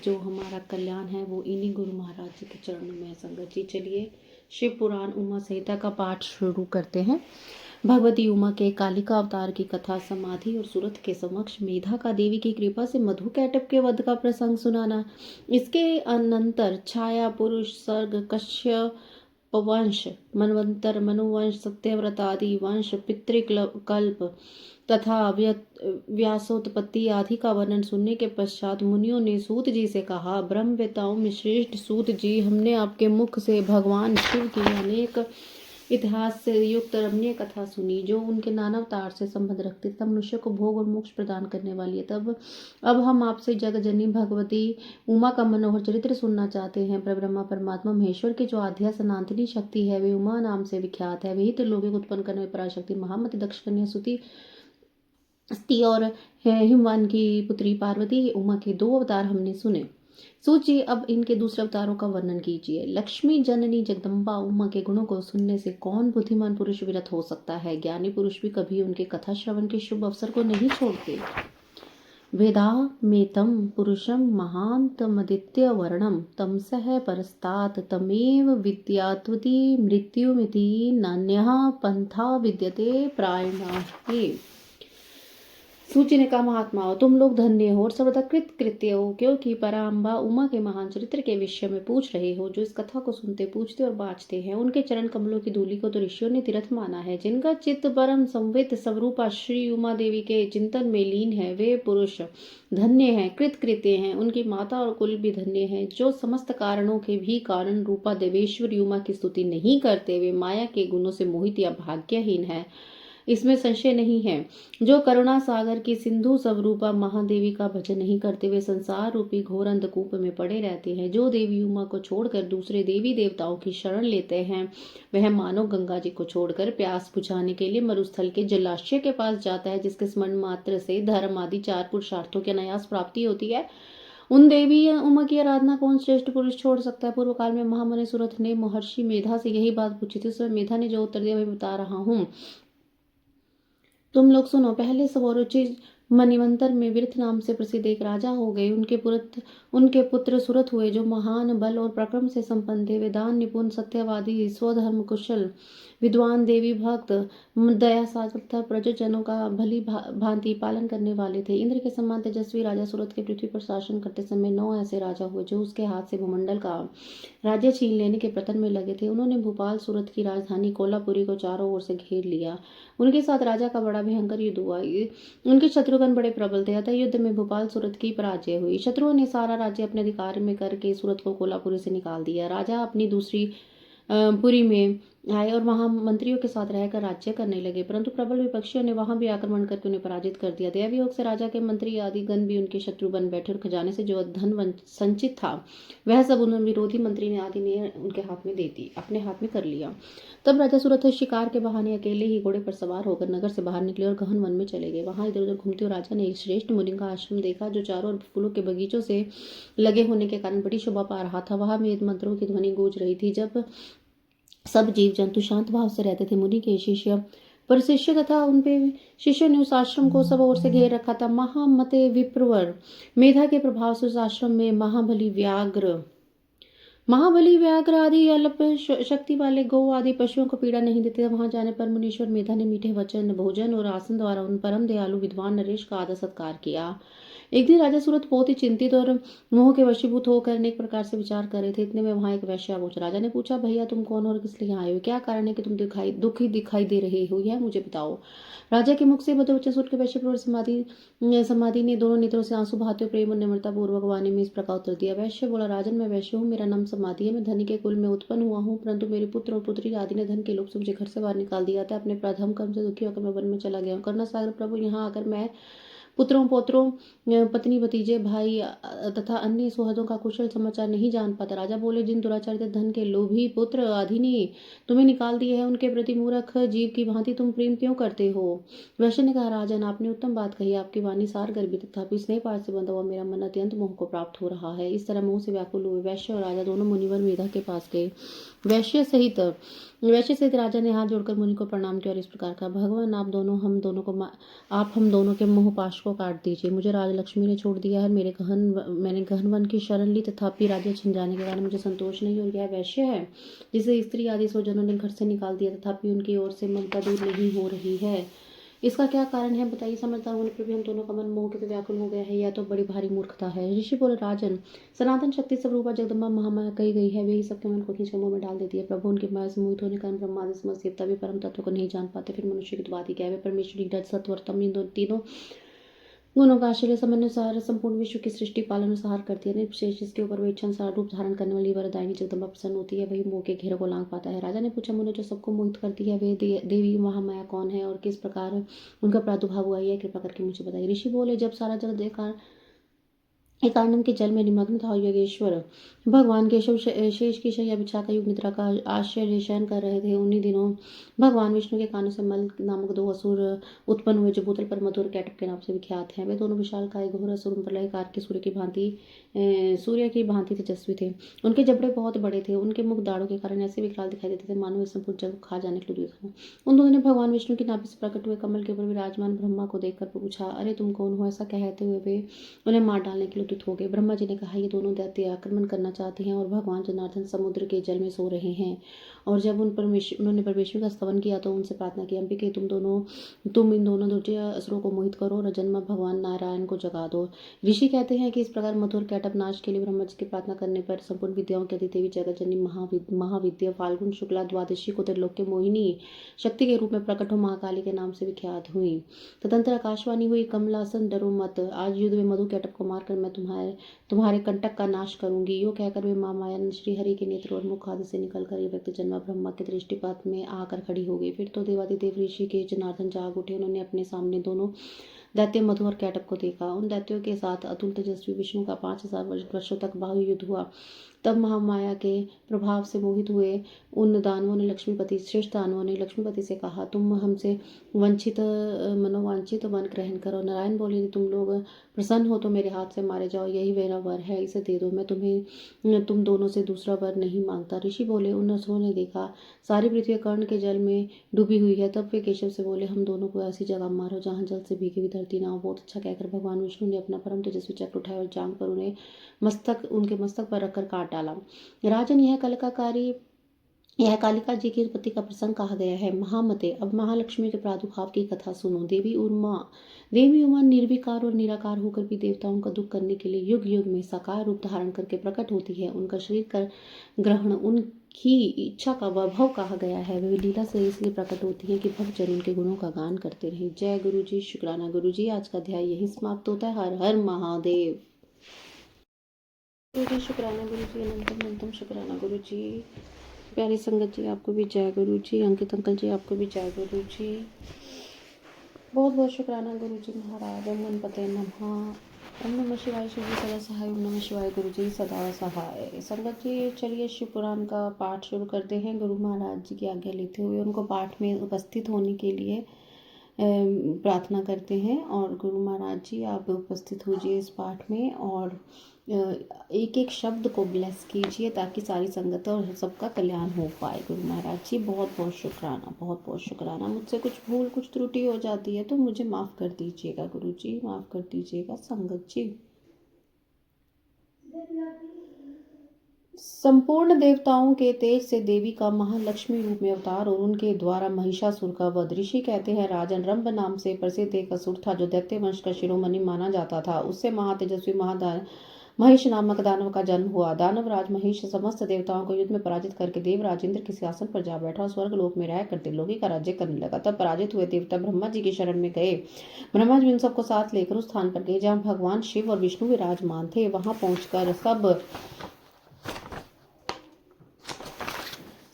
जो हमारा कल्याण है वो इन्हीं गुरु महाराज जी के चरणों में है। संगत जी चलिए शिव पुराण उमा संहिता का पाठ शुरू करते हैं। भगवती उमा के कालिका अवतार की कथा, समाधि और सूरत के समक्ष मेधा का देवी की कृपा से मधु कैटभ के वध का प्रसंग सुनाना। इसके अनंतर छाया पुरुष, सर्ग, कश्यप वंश, मनवंतर, मनुवंश, सत्यव्रत आदि वंश, पितृकल्प तथा व्यासोत्पत्ति आदि का वर्णन सुनने के पश्चात मुनियों ने सूत जी से कहा, ब्रह्मवेताओं में श्रेष्ठ सूत जी, हमने आपके मुख से भगवान शिव की अनेक इतिहास से युक्त रमणीय कथा सुनी जो उनके नाना अवतार से संबंध रखती तथा मनुष्य को भोग और मोक्ष प्रदान करने वाली है। तब अब हम आपसे जगजननी भगवती उमा का मनोहर चरित्र सुनना चाहते हैं। ब्रह्मा परमात्मा महेश्वर की जो आध्या सनातनी शक्ति है वे उमा नाम से विख्यात है। वही त्रिलोकी को उत्पन्न करने में पराशक्ति महामती, दक्ष कन्या सुती स्ती और हिमवान की पुत्री पार्वती उमा के 2 अवतार हमने सुने। सूची अब इनके दूसरे अवतारों का वर्णन कीजिए। लक्ष्मी जननी जगदम्बा उमा के गुणों को सुनने से कौन बुद्धिमान पुरुष विरत हो सकता है। ज्ञानी पुरुष भी कभी उनके कथा श्रवण के शुभ अवसर को नहीं छोड़ते। वेदा मेतम पुरुषम महांतमदित्य वर्णम तमसः परस्तात् तमेव विद्यात्वति मृत्युमिति नान्यः पंथा विद्यते प्रायणाहि। सूची ने कहा, महात्माओं तुम लोग धन्य हो और सर्वदा कृत्य हो, क्योंकि पराम्बा उमा के महान चरित्र के विषय में पूछ रहे हो। जो इस कथा को सुनते, पूछते और बाँचते हैं उनके चरण कमलों की धूलि को तो ऋषियों ने तीर्थ माना है। जिनका चित्त परम संवित स्वरूपा श्री उमा देवी के चिंतन में लीन है वे पुरुष धन्य हैं, कृत्य हैं। उनकी माता और कुल भी धन्य हैं। जो समस्त कारणों के भी कारण रूपा देवेश्वरी उमा की स्तुति नहीं करते वे माया के गुणों से मोहित या भाग्यहीन है, इसमें संशय नहीं है। जो करुणा सागर की सिंधु स्वरूपा महादेवी का भजन नहीं करते वे संसार रूपी घोर अंधकूप में पड़े रहते हैं। जो देवी उमा को छोड़कर दूसरे देवी देवताओं की शरण लेते हैं वह मानो गंगा जी को छोड़कर प्यास बुझाने के लिए मरुस्थल के जलाशय के पास जाता है, जिसके स्मरण मात्र से धर्म आदि 4 पुरुषार्थों की अनायास प्राप्ति होती है। उन देवी उमा की आराधना कौन श्रेष्ठ पुरुष छोड़ सकता है। पूर्व काल में महामुनि सूरत ने महर्षि मेधा से यही बात पूछी थी। उसमें मेधा ने जो उत्तर दिया वही बता रहा हूँ, तुम लोग सुनो। पहले स्वरुचि मणिवंतर में विरथ नाम से प्रसिद्ध एक राजा हो गए। उनके पुत्र सुरथ हुए जो महान बल और पराक्रम से संपन्न थे। वे दान निपुण, सत्यवादी, स्वधर्म कुशल, विद्वान, देवी भक्त, दया सागर तथा प्रजोजनों का भली भांति पालन करने वाले थे। इंद्र के समान तेजस्वी राजा सूरत के पृथ्वी पर शासन करते समय 9 ऐसे राजा हुए जो उसके हाथ से भूमंडल का राज्य छीन लेने के प्रयत्न में लगे थे। उन्होंने भोपाल सूरत की राजधानी कोल्हापुरी को चारों ओर से घेर लिया। उनके साथ राजा का बड़ा भयंकर युद्ध हुआ। उनके शत्रुघ्न बड़े प्रबल थे, अतः युद्ध में भोपाल सूरत की पराजय हुई। शत्रुओं ने सारा राज्य अपने अधिकार में करके सूरत को कोल्हापुरी से निकाल दिया। राजा अपनी दूसरी पुरी में आए और वहां मंत्रियों के साथ रहकर राज्य करने लगे, परंतु प्रबल विपक्षियों ने वहां भी आक्रमण करके उन्हें पराजित कर दिया। दैवयोग से राजा के मंत्री आदि गण भी उनके शत्रु बन बैठे और खजाने से जो धन संचित था वह सब उन विरोधी मंत्री ने आदि ने उनके हाथ में दे दी, अपने हाथ में कर लिया। तब राजा सूरत शिकार के बहाने अकेले ही घोड़े पर सवार होकर नगर से बाहर निकले और गहन वन में चले गए। वहां इधर उधर घूमते हुए राजा ने एक श्रेष्ठ मुनि का आश्रम देखा जो चारों ओर फूलों के बगीचों से लगे होने के कारण बड़ी शोभा पा रहा था। वहां वेद मंत्रों की ध्वनि गूंज रही थी। जब सब जीव जंतु शांत भाव से रहते थे, मुनि के शिष्य पर शिष्य तथा उन पे शिष्यों ने उस आश्रम को सब ओर से घेर रखा था। महामते विप्रवर मेधा के प्रभाव से उस आश्रम में महाबली व्याघ्र आदि अल्प शक्ति वाले गौ आदि पशुओं को पीड़ा नहीं देते। वहां जाने पर मुनीश्वर मेधा ने मीठे वचन, भोजन और आसन द्वारा उन परम दयालु विद्वान नरेश का आदर सत्कार किया। एक दिन राजा सूरत बहुत ही चिंतित और मोह के वशीभूत होकर अनेक प्रकार से विचार कर रहे थे। इतने में वहां एक वैश्या पहुंचा। राजा ने पूछा, भैया तुम कौन हो और किस लिए आए हो? क्या कारण है कि तुम दुखी दिखाई दे रहे हो, यह मुझे बताओ। राजा के मुख से मधुर वचन सुन के वैश्य पुरुष समाधि ने दोनों नेत्रों से आंसू बहाते हुए प्रेम और निम्रता पूर्वक वाणी में इस प्रकार उत्तर दिया। वैश्य बोला, राजन मैं वैश्य हूँ, मेरा नाम समाधि है, मैं धनी के कुल में उत्पन्न हुआ हूँ, परंतु मेरे पुत्र और पुत्री आदि ने धन के लोभ से मुझे घर से बाहर निकाल दिया था। अपने प्रथम कर्म से दुखी होकर मैं वन में चला गया हूँ। करुणा सागर प्रभु, यहाँ आकर मैं पुत्रों पौत्रों पत्नी भतीजे भाई तथा अन्य सुहृदों का कुशल समाचार नहीं जान पाता। राजा बोले, जिन दुराचारित धन के लोभी पुत्र आदि ने तुम्हें निकाल दिए हैं, उनके प्रति मूर्ख जीव की भांति तुम प्रेम क्यों करते हो? वैश्य ने कहा, राजन आपने उत्तम बात कही, आपकी वाणी सार गर्भी तथापि स्नेह पाश से बंधा हुआ मेरा मन अत्यंत मोह को प्राप्त हो रहा है। इस तरह मोह से व्याकुल हुए वैश्य और राजा दोनों मुनिवर मेधा के पास गए। वैश्य सहित राजा ने हाथ जोड़कर मुनि को प्रणाम किया और इस प्रकार कहा, भगवान आप हम दोनों के मोह पाश को काट दीजिए। मुझे राजलक्ष्मी ने छोड़ दिया है, मैंने गहन वन की शरण ली, तथापि राज्य छिन जाने के कारण मुझे संतोष नहीं। और यह वैश्य है जिसे स्त्री आदि स्वजनों ने घर से निकाल दिया, तथापि उनकी ओर से ममता दूर नहीं हो रही है। इसका क्या कारण है बताइए। समझदार होने पर भी हम दोनों का मन मोह के व्याकुल हो गया है, यह तो बड़ी भारी मूर्खता है। ऋषि बोले, राजन सनातन शक्ति स्वरूपा जगदम्बा महामाया कही गई है, वे ही सबके मन को खींचकर मुंह में डाल देती है। प्रभु उनकी माया से मोहित होने के कारण ब्रह्मादि समस्त देवता भी परम तत्व को नहीं जान पाते। फिर मनुष्य की तो बात ही क्या है, वे परमेश्वरी रज सत्व और तम इन तीनों गुणों का आश्चर्य समन्वय संपूर्ण विश्व की सृष्टि पालन सहार करती है। विशेष जिसके ऊपर वे इच्छा अनुसार रूप धारण करने वाली वरदायिनी जगदम्बा प्रसन्न होती है, वही मोह के घेरों को लांघ पाता है। राजा ने पूछा, मुने जो सबको मोहित करती है वे देवी महामाया कौन है और किस प्रकार उनका प्रादुर्भाव हुआ, यह कृपा करके मुझे बताइए। ऋषि बोले, जब सारा जगत एक आनंद के जल में निमग्न था, योगेश्वर भगवान केशव शेष की शैया बिछाकर युग निद्रा का आश्चर्य शयन कर रहे थे। उन्हीं दिनों भगवान विष्णु के कानों से मल नामक दो असुर उत्पन्न हुए, जो भूतल पर मधुर कैटप के नाम से विख्यात हैं। वे दोनों विशाल काय घोर असुर प्रलयकार के सूर्य की भांति तेजस्वी थे। उनके जबड़े बहुत बड़े थे, उनके मुख दाढ़ों के कारण ऐसे विकराल दिखाई देते थे मानो वे संपूर्ण जग खा जाने के लिए उद्यत हो। उन दोनों ने भगवान विष्णु की नाभि से प्रकट हुए कमल के ऊपर विराजमान ब्रह्मा को देखकर पूछा, अरे तुम कौन हो? ऐसा कहते हुए वे उन्हें मार डालने के लिए उद्यत हो गए। ब्रह्मा जी ने कहा, ये दोनों दैत्य आक्रमण करना चाहते हैं और भगवान जनार्दन समुद्र के जल में सो रहे हैं। और जब उन्होंने परमेश्वर का स्तवन किया तो उनसे प्रार्थना की, अंबिके तुम इन दोनों दुर्जय असुरों को मोहित करो और जन्म भगवान नारायण को जगा दो। ऋषि कहते हैं कि इस प्रकार मधुर कैटप नाश के लिए ब्रह्मा जी की प्रार्थना करने पर संपूर्ण विद्याओं के देवी जगत जननी महाविद्या फाल्गुन शुक्ला द्वादशी को त्रिलोक के मोहिनी शक्ति के रूप में प्रकट हो महाकाली के नाम से विख्यात हुई। तदंतर आकाशवाणी हुई, कमलासन डरो मत, आज युद्ध में मधु कैटप को मारकर मैं तुम्हारे कंटक का नाश करूंगी। यो कहकर वे माँ माया श्री हरि के नेत्र और मुख आदि से निकलकर ये व्यक्ति जन्मा ब्रह्मा के दृष्टिपात में आकर खड़ी हो गई। फिर तो देवादिदेव ऋषि के जनार्दन जाग उठे। उन्होंने अपने सामने दोनों दैत्य मधु और कैटप को देखा। उन दैत्यों के साथ अतुल तेजस्वी विष्णु का 5000 वर्षों तक बाहु युद्ध हुआ। तब महामाया के प्रभाव से मोहित हुए उन दानवों ने श्रेष्ठ दानवों ने लक्ष्मीपति से कहा, तुम हमसे मनोवांछित वन ग्रहण करो। नारायण बोले, यदि तुम लोग प्रसन्न हो तो मेरे हाथ से मारे जाओ, यही मेरा वर है, इसे दे दो, मैं तुम दोनों से दूसरा वर नहीं मांगता। ऋषि बोले, उन असुरों ने देखा सारी पृथ्वी कर्ण के जल में डूबी हुई है। तब वे केशव से बोले, हम दोनों को ऐसी जगह मारो जहाँ जल से भीगी हुई धरती ना हो। बहुत अच्छा कहकर भगवान विष्णु ने अपना परम तेजस्वी चक्र उठाया और जांग पर उनके मस्तक पर रखकर काट डाला। राजन, यह कालिका जी की उत्पत्ति का प्रसंग कहा गया है। महामते, अब महालक्ष्मी के प्रादुर्भाव की कथा सुनो। देवी उमा निर्विकार और निराकार होकर भी देवताओं का दुख करने के लिए युग युग में साकार रूप धारण करके प्रकट होती है। उनका शरीर कर ग्रहण उनकी इच्छा का वैभव कहा गया है। वे लीला से इसलिए प्रकट होती है कि भक्तजन उनके गुणों का गान करते रहे। जय गुरु जी, शुक्राना गुरु जी। आज का अध्याय यही समाप्त होता है। हर हर महादेव। गुरु जी शुक्राना गुरु जी, अनंतम अनंतम शुक्राना गुरु जी। प्यारी संगत जी आपको भी जय गुरु जी। अंकित अंकल जी आपको भी जय गुरु जी। बहुत बहुत शुक्राना गुरु जी महाराज। ओम गणपते नमः। ओम नमः शिवाय। शिव जी सदा सहाय। ओम नमः शिवाय। गुरु जी सदा सहाय। संगत जी चलिए शिव पुराण का पाठ शुरू करते हैं। गुरु महाराज जी की आज्ञा लेते हुए उनको पाठ में उपस्थित होने के लिए प्रार्थना करते हैं। और गुरु महाराज जी आप उपस्थित होजिए इस पाठ में और एक एक शब्द को ब्लेस कीजिए ताकि सारी संगत और सबका कल्याण हो पाए। गुरु महाराज जी बहुत बहुत शुक्राना, बहुत बहुत शुक्राना। मुझसे कुछ भूल कुछ त्रुटि हो जाती है तो मुझे माफ़ कर दीजिएगा गुरु जी, माफ़ कर दीजिएगा संगत जी। संपूर्ण देवताओं के तेज से देवी का महालक्ष्मी रूप में अवतार और उनके द्वारा महिषासुर का वध। ऋषि कहते हैं राजन रंभ नाम से प्रसिद्ध एक असुर था जो दैत्य वंश का शिरोमणि माना जाता था। उससे महातेजस्वी महिष नामक दानव का जन्म हुआ। दानव राज महिष समस्त देवताओं को युद्ध में पराजित करके देवराज इंद्र के सिंहासन पर जा बैठा और स्वर्ग लोक में रहकर त्रिलोकी का राज्य करने लगा। तब पराजित हुए देवता ब्रह्मा जी की शरण में गए। ब्रह्मा जी उन सबको साथ लेकर उस स्थान पर गए जहाँ भगवान शिव और विष्णु विराजमान थे। वहां पहुंचकर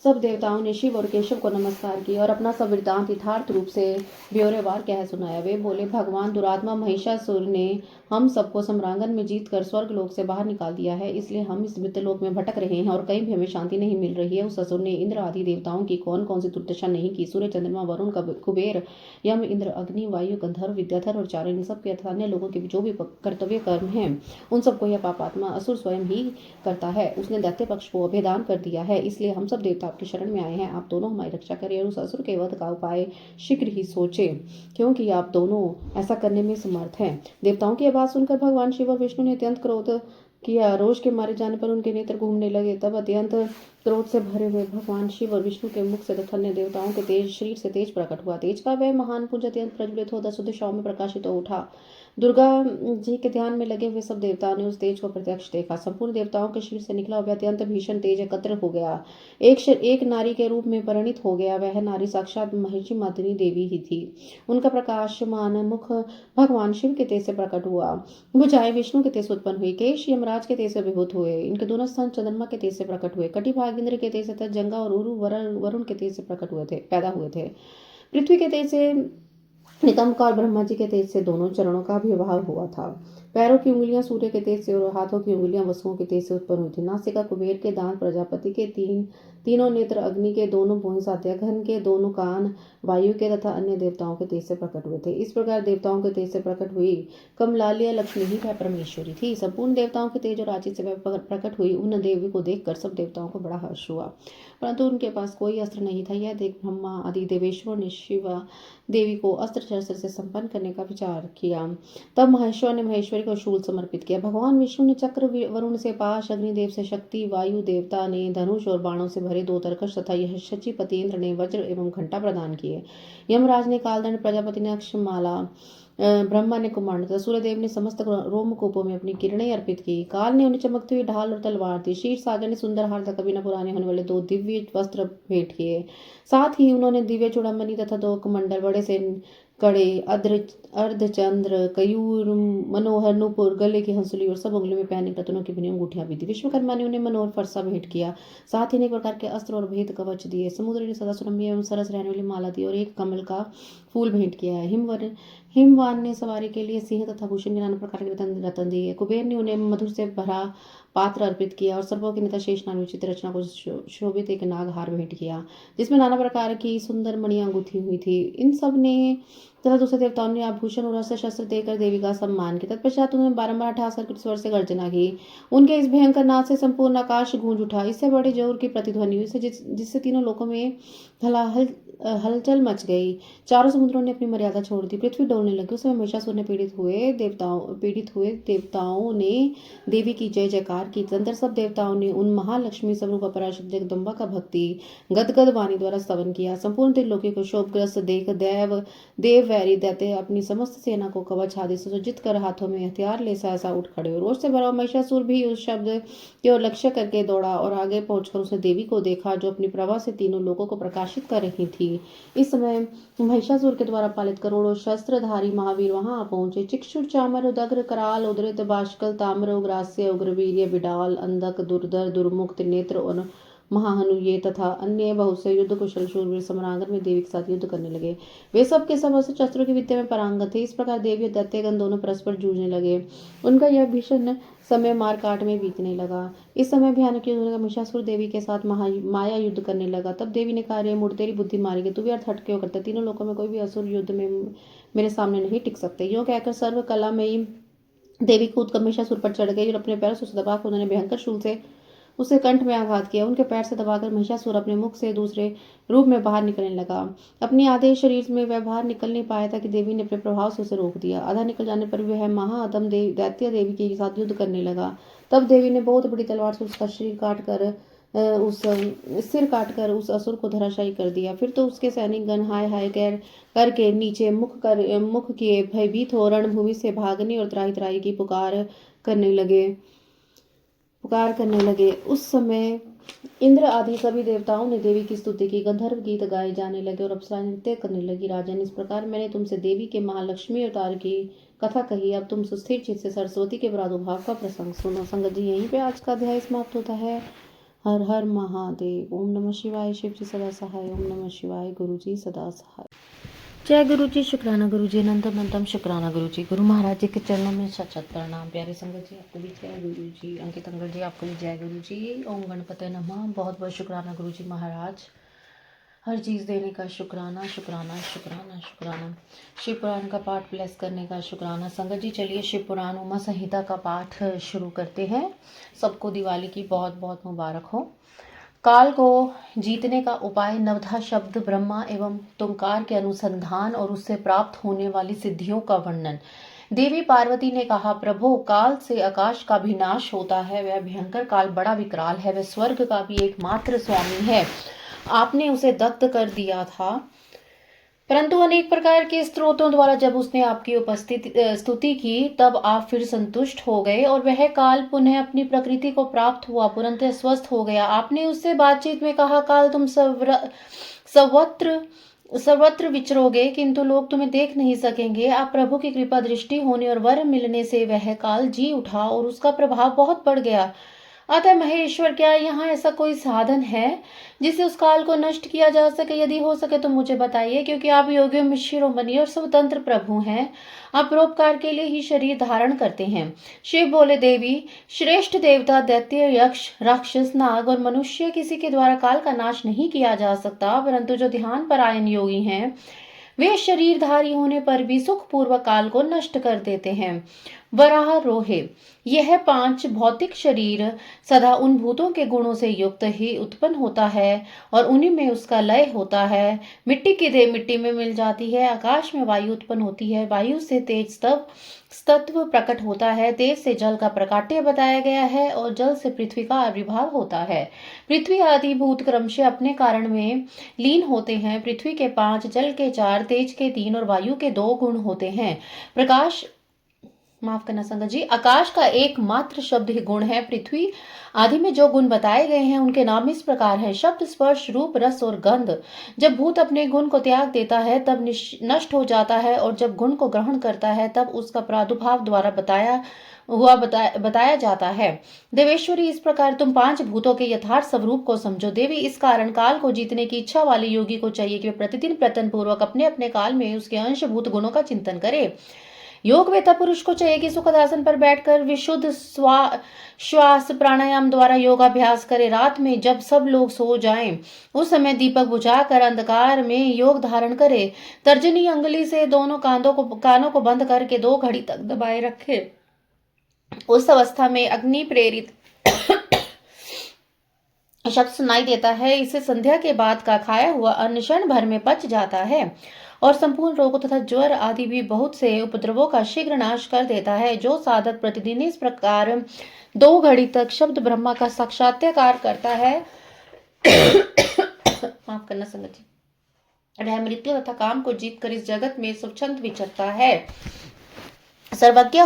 सब देवताओं ने शिव और केशव को नमस्कार किया और अपना सब वृत्तांत यथार्थ रूप से ब्यौरेवार कह सुनाया। वे बोले, भगवान दुरात्मा महिषासुर ने हम सबको सम्रांगन में जीत कर स्वर्ग लोक से बाहर निकाल दिया है, इसलिए हम इस मृत्यलोक में भटक रहे हैं और कहीं भी हमें शांति नहीं मिल रही है। उस असुर ने इंद्र आदि देवताओं की कौन कौन सी दुर्दशा नहीं की। सूर्य, चंद्रमा, वरुण, कुबेर, यम, इंद्र, अग्नि, वायु, गंधर्व, विद्याधर और चारण, इन सब के अर्थात अन्य लोगों के जो भी कर्तव्य कर्म हैं उन सबको यह पापात्मा असुर स्वयं ही करता है। उसने दैत्य पक्ष को अभेदान कर दिया है, इसलिए हम सब देवता आपकी शरण में आए हैं। आप दोनों हमारी रक्षा करें और उस असुर के वध का उपाय शीघ्र ही सोचें, क्योंकि आप दोनों ऐसा करने में समर्थ हैं। देवताओं की बात सुनकर भगवान शिव और विष्णु ने अत्यंत क्रोध किया। रोष के मारे जाने पर उनके नेत्र घूमने लगे। तब अत्यंत क्रोध से भरे हुए भगवान शिव और विष्णु के मुख से तथा अन्य देवताओं के तेज शरीर से तेज प्रकट हुआ। तेज का वह महान पुंज अत्यंत प्रज्वलित हो दसों दिशाओं में प्रकाशित हो उठा। दुर्गा जी के ध्यान में लगे हुए सब देवताओं ने उस तेज को प्रत्यक्ष देखा। संपूर्ण देवताओं के शरीर से निकला हुआ अत्यंत भीषण तेज एकत्र हो गया, एक नारी के रूप में परिणित हो गया। वह नारी साक्षात महिषी मर्दिनी देवी ही थी। उनका प्रकाशमान मुख भगवान शिव के तेज से प्रकट हुआ। भुजाएं विष्णु के तेज से उत्पन्न हुई। केश यमराज के तेज से विभूत हुए। इनके दोनों स्तन चंद्रमा के तेज से प्रकट हुए। कटिभाग इंद्र के तेज से तथा जंगा और उरु वरुण के तेज से पैदा हुए थे। पृथ्वी के तेज से नितंब और ब्रह्मा जी के तेज से दोनों चरणों का विवाह हुआ था। पैरों की उंगलियां सूर्य के तेज से और हाथों की उंगलियां वसुओं के तेज से उत्पन्न हुई थी। नासिका कुबेर के, दांत प्रजापति के, तीनों नेत्र अग्नि के, दोनों भुवं सात्यघन के, दोनों कान वायु के तथा अन्य देवताओं के तेज से प्रकट हुए थे। इस प्रकार देवताओं के तेज से प्रकट हुई कमलालिया लक्ष्मी ही वह परमेश्वरी थी। संपूर्ण देवताओं के तेज और आचित से वह प्रकट हुई उन देवी को देखकर सब देवताओं को बड़ा हर्ष हुआ, परंतु उनके पास कोई अस्त्र नहीं था। यह देख ब्रह्मा आदि देवेश्वर ने शिवा देवी को अस्त्र शस्त्र से संपन्न करने का विचार किया। तब महेश्वर ने महेश्वरी को शूल समर्पित किया। भगवान विष्णु ने चक्र, वरुण से पाश, अग्निदेव से शक्ति, वायु देवता ने धनुष और बाणों से भरे 2 तरकश तथा यह शचीपति इंद्र ने वज्र एवं घंटा प्रदान किए। यमराज ने कालदंड, प्रजापति ने अक्षमाला, ब्रह्मा ने कुमांड तथा सूर्यदेव ने समस्त रोमकूपों में अपनी किरणें अर्पित की। काल ने उन्हें चमकती हुई ढाल और तलवार दी। क्षीर सागर ने सुंदर हार तथा बिना पुराने होने वाले 2 दिव्य वस्त्र भेंट किए। साथ ही उन्होंने दिव्य चूड़ामणि तथा 2 कमंडल, बड़े से कड़े, अर्धचंद्र, कयूर, मनोहर नूपुर, गले की हंसुली और सब उंगलियों में पहने रत्नों की बनी अंगूठियां भी दी। विश्वकर्मा ने उन्हें मनोहर फरसा भेंट किया। साथ ही अनेक प्रकार के अस्त्र और भेद कवच दिए। समुद्र ने सदा सुरम्य एवं सरस रहने वाली माला दी और एक कमल का फूल भेंट किया है। हिमवान ने सवारी के लिए सिंह तथा भूषण के नाना प्रकार के रतन दिए। कुबेर ने उन्हें मधुर से भरा पात्र अर्पित किया और सर्पों के नेता शेष नाम विचित्र रचना को शोभित एक नागहार भेंट किया, जिसमें नाना प्रकार की सुंदर मणियां गुथी हुई थी। इन सब ने तथा दूसरे देवताओं ने आभूषण और अस्त्र शस्त्र देकर देवी का सम्मान किया। तत्पश्चात उन्होंने बारंबार ठाकर स्वर से गर्जना की। उनके इस भयंकर नाद से संपूर्ण आकाश गूंज उठा। इससे बड़े जोर की प्रतिध्वनि हुई जिससे तीनों लोकों में हलचल मच गई। चारों समुद्रों ने अपनी मर्यादा छोड़ दी। पृथ्वी डोलने लगी। उस समय महिषासुर ने पीड़ित हुए देवताओं ने देवी की जय जयकार की। तदंतर सब देवताओं ने उन महालक्ष्मी स्वरूप पराशक्ति जगदम्बा का भक्ति गदगद वाणी द्वारा स्तवन किया। संपूर्ण त्रिलोकी को शोभग्रस्त देख देव वैरी दैत्य अपनी समस्त सेना को कवच आदि से सुसज्जित कर हाथों में हथियार ले सहसा उठ खड़े। रोष से भरा महिषासुर भी उस शब्द की ओर लक्ष्य करके दौड़ा और आगे पहुंचकर उसने देवी को देखा जो अपनी प्रभा से तीनों लोगों को प्रकाशित कर रही थी। इस समय महिषासुर के द्वारा पालित करोड़ों शस्त्रधारी महावीर वहां पहुंचे। चिक्षुर, चामर, उदग्र, कराल, उदृत, बाष्कल, ताम्र, उग्रास्य, उग्रवीर्य, बिडाल, अंधक, दुर्धर, दुर्मुख, त्रिनेत्र और महाहनु ये तथा अन्य बहुत से युद्ध कुशल शूरवीर सम्रांगण में देवी के साथ युद्ध करने लगे। वे सब के सब अस्त्र शस्त्रों की विद्या में पारंगत थे। इस प्रकार देवी और दैत्यगण दोनों परस्पर जूझने लगे। उनका यह भीषण समय मार काट में बीतने लगा। इस समय भयानक युद्ध होने का महिषासुर देवी के साथ माया युद्ध करने लगा। तब देवी ने कहा, मुड़ तेरी बुद्धि मारी गई, तू व्यर्थ हट क्यों करता? तीनों लोगों में कोई भी असुर युद्ध में मेरे सामने नहीं टिक सकते। यूं कहकर सर्व कलामयी देवी कूद कर महिषासुर पर चढ़ गई और अपने पैरों से दबाकर उन्होंने भयंकर शूल से उसके कंठ में आघात किया। उनके पैर से दबाकर महिषासुर अपने मुख से दूसरे रूप में बाहर निकलने लगा। अपने आधे शरीर में वह बाहर निकल नहीं पाया था कि देवी ने अपने प्रभाव से उसे रोक दिया। आधा निकल जाने पर वह महाअदम दैत्य देवी के साथ युद्ध करने लगा। तब देवी ने बहुत बड़ी तलवार से उसका शरीर काट कर उस सिर काटकर उस असुर को धराशायी कर दिया। फिर तो उसके सैनिकगण हाय हाय करके नीचे मुख किए भयभीत हो रणभूमि से भागने और त्राही त्राही की पुकार करने लगे। उस समय इंद्र आदि सभी देवताओं ने देवी की स्तुति की, गंधर्व गीत गाए जाने लगे और अप्सराएं नृत्य करने लगी। राजन, इस प्रकार मैंने तुमसे देवी के महालक्ष्मी अवतार की कथा कही। अब तुम सुस्थिर चित्त से सरस्वती के प्रादुर्भाव का प्रसंग सुनो। संगत जी, यहीं पे आज का अध्याय समाप्त होता है। हर हर महादेव। ओम नमः शिवाय। शिव जी सदा सहाय। ओम नमः शिवाय। गुरु जी सदा सहाय। जय गुरु जी। शुक्राना गुरु जी। अनंतम शुक्राना गुरु जी। गुरु महाराज जी के चरणों में सत प्रणाम। प्यारे संगत जी, आपको भी जय गुरु जी। अंकित अंकल जी, आपको भी जय गुरु जी। ओम गणपते नमः। बहुत बहुत शुक्राना गुरु जी महाराज। हर चीज़ देने का शुक्राना शुक्राना शुक्राना शुक्राना। शिव पुराण का पाठ ब्लेस करने का शुक्राना। संगत जी, चलिए शिव पुराण उमा संहिता का पाठ शुरू करते हैं। सबको दिवाली की बहुत बहुत मुबारक हो। काल को जीतने का उपाय नवधा शब्द ब्रह्मा एवं तुंकार के अनुसंधान और उससे प्राप्त होने वाली सिद्धियों का वर्णन। देवी पार्वती ने कहा, प्रभु, काल से आकाश का भी नाश होता है। वह भयंकर काल बड़ा विकराल है। वह स्वर्ग का भी एकमात्र स्वामी है। आपने उसे दग्ध कर दिया था, परंतु अनेक प्रकार के स्त्रोतों द्वारा जब उसने आपकी स्तुति की तब आप फिर संतुष्ट हो गए और वह काल पुनः अपनी प्रकृति को प्राप्त हुआ, तुरंत स्वस्थ हो गया। आपने उससे बातचीत में कहा, काल तुम सर्वत्र विचरोगे, किंतु लोग तुम्हें देख नहीं सकेंगे। आप प्रभु की कृपा दृष्टि होने और वर मिलने से वह काल जी उठा और उसका प्रभाव बहुत बढ़ गया। अतः महेश्वर, क्या यहाँ ऐसा कोई साधन है जिससे उस काल को नष्ट किया जा सके? यदि हो सके तो मुझे बताइए, क्योंकि आप योगियों में शिरोमणि और स्वतंत्र प्रभु हैं। आप परोपकार के लिए ही शरीर धारण करते हैं। शिव बोले, देवी, श्रेष्ठ देवता, दैत्य, यक्ष, राक्षस, नाग और मनुष्य किसी के द्वारा काल का नाश नहीं किया जा सकता, परंतु जो ध्यान परायण योगी हैं वे शरीरधारी होने पर भी सुख पूर्वक काल को नष्ट कर देते हैं। वराह रोहे, यह 5 भौतिक शरीर सदा उन भूतों के गुणों से युक्त ही उत्पन्न होता है और उन्हीं में उसका लय होता है। मिट्टी की देह मिट्टी में मिल जाती है। आकाश में वायु उत्पन्न होती है। वायु से तेज तत्व प्रकट होता है। तेज से जल का प्रकाट्य बताया गया है और जल से पृथ्वी का आविर्भाव होता है। पृथ्वी आदि भूत क्रमशः अपने कारण में लीन होते हैं। पृथ्वी के 5, जल के 4, तेज के 3 और वायु के 2 गुण होते हैं। माफ करना संगत जी, आकाश का एकमात्र शब्द ही गुण है। पृथ्वी आदि में जो गुण बताए गए हैं उनके नाम इस प्रकार हैं: शब्द, स्पर्श, रूप, रस और गंध। जब भूत अपने गुण को त्याग देता है तब नष्ट हो जाता है और जब गुण को ग्रहण करता है तब उसका प्रादुर्भाव द्वारा बताया जाता है। देवेश्वरी, इस प्रकार तुम 5 भूतों के यथार्थ स्वरूप को समझो। देवी, इस कारण काल को जीतने की इच्छा वाले योगी को चाहिए कि वे प्रतिदिन प्रयत्न पूर्वक अपने अपने काल में उसके अंशभूत गुणों का चिंतन करे। योगवेता पुरुष को चाहिए कि सुखद आसन पर बैठकर विशुद्ध श्वास प्राणायाम द्वारा योगाभ्यास करे। रात में जब सब लोग सो जाएं, उस समय दीपक बुझाकर अंधकार में योग धारण करे। तर्जनी अंगुली से दोनों कानों को बंद करके 2 घड़ी तक दबाए रखे। उस अवस्था में अग्नि प्रेरित शब्द सुनाई देता है। इसे संध्या के बाद का खाया हुआ अन्न क्षण भर में पच जाता है और संपूर्ण रोगों तथा ज्वर आदि भी बहुत से उपद्रवों का शीघ्र नाश कर देता है। जो साधक प्रतिदिन इस प्रकार 2 घड़ी तक शब्द ब्रह्मा का साक्षात्कार करता है माफ करना संगत जी, वह मृत्यु तथा काम को जीतकर इस जगत में स्वच्छंद विचरता है। सर्वज्ञ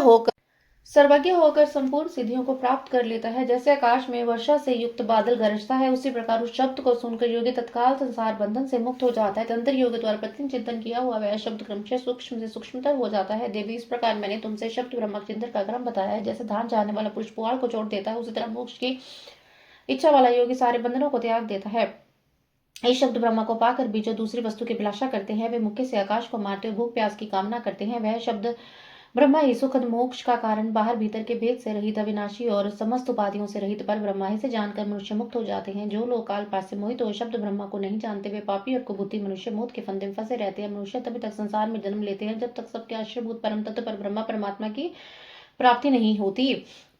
होकर संपूर्ण सिद्धियों को प्राप्त कर लेता है। जैसे आकाश में वर्षा से युक्त बादल गरजता है, उसी प्रकार उस शब्द को सुनकर योगी तत्काल संसार बंधन से मुक्त हो जाता है। तंत्र योग द्वारा प्रतिदिन चिंतन किया हुआ वह शब्द क्रमशः सूक्ष्म से सूक्ष्मतर हो जाता है। देवी, इस प्रकार मैंने तुमसे शब्द ब्रह्म चिंतन का क्रम बताया है। जैसे धान चाहने वाला पुरुष पुआल को छोड़ देता है, उसी तरह मोक्ष की इच्छा वाला योगी सारे बंधनों को त्याग देता है। इस शब्द ब्रह्मा को पाकर भी जो दूसरी वस्तु की अभिलाषा करते हैं, वे मुक्ति से आकाश को मारते हुए भूख प्यास की कामना करते हैं। वह शब्द ब्रह्मा ही सुखद मोक्ष का कारण, बाहर भीतर के भेद से रहित, अविनाशी और समस्त उपाधियों से रहित पर ब्रह्मा ही से जानकर मनुष्य मुक्त हो जाते हैं। जो लोग काल पास से मोहित हो शब्द ब्रह्मा को नहीं जानते, वे पापी और कुबुद्धि मनुष्य मौत के फंदे में फंसे रहते हैं। मनुष्य तभी तक संसार में जन्म लेते हैं जब तक सबके आश्रयभूत परम तत्व पर ब्रह्मा परमात्मा की प्राप्ति नहीं होती।